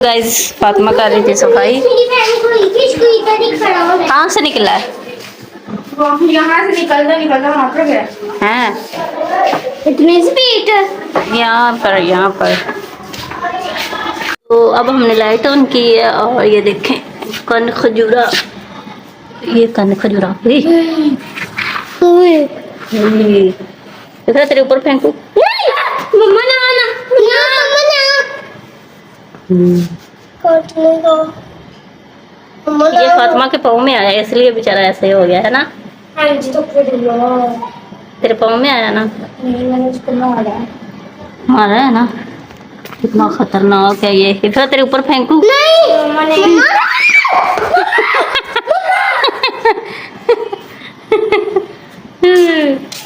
Guys Fatima कर रही थी सफाई। कहाँ से निकला है? यहाँ से निकलता निकलता वहाँ पर गया हैं इतनी स्पीड। यहाँ पर तो अब हमने लाइट ऑन की है और ये देखें कन खजूरा, ये कन खजूरा देखा तेरे ऊपर फेंकू। मम्मा ना आना मम्मा ना ये फातिमा के पाँव में आया इसलिए बेचारा ऐसे हो गया है ना। हाँ जी तो तेरे पाँव में आया ना। मैंने उसको मारा है ना। कितना खतरनाक है ये। फिर तेरे ऊपर फेंकू। नहीं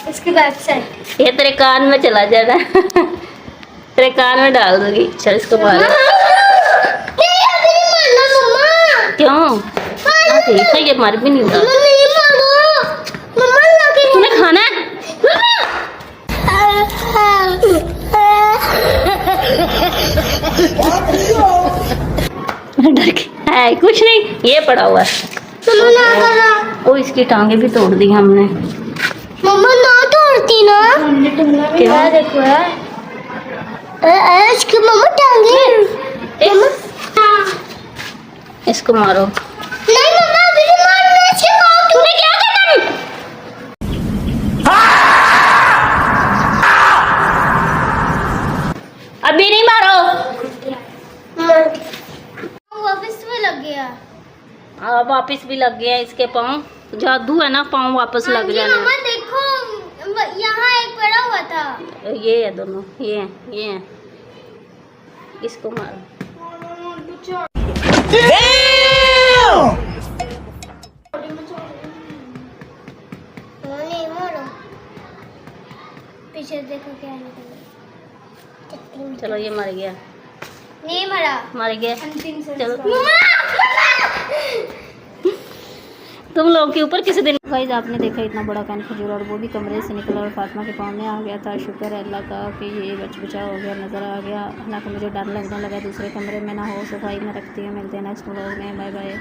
इसके बैक साइड ये तेरे कान में चला जाना। तेरे कान में डाल दूंगी। चल इसको मारो। क्यों ठीक है, ये मर भी नहीं होगा। तुम्हें खाना है? डर के है कुछ नहीं, ये पड़ा हुआ है। ओ इसकी टांगे भी तोड़ दी हमने। मम्मा ना तोड़ती ना। क्या देखो इसकी मम्मा टांगे। इसको मारो। नहीं मम्मा अभी नहीं मारना इसके पाँव। तूने क्या करना? अभी नहीं मारो। वापस में लग गया। अब वापिस भी लग गया इसके पाँव। जादू है ना, पाँव वापस लग जाना। मम्मा देखो यहाँ एक पड़ा हुआ था। ये है दोनों, ये है। इसको मारो। नहीं मारो, पीछे देखो क्या निकला। चलो ये मर गया। नहीं मरा, मर गया। अंतिम चलो संस्कार। तुम लोग के ऊपर किसी दिन। गाइस आपने देखा इतना बड़ा कान खजूर और वो भी कमरे से निकला और फातिमा के पाँव में आ गया था। शुक्र है अल्लाह का कि ये बचा हो गया, नज़र आ गया। हालांकि मुझे डर लगने लगा दूसरे कमरे में ना हो। सफाई में रखती है। मिलते हैं नेक्स्ट व्लॉग में। Bye bye.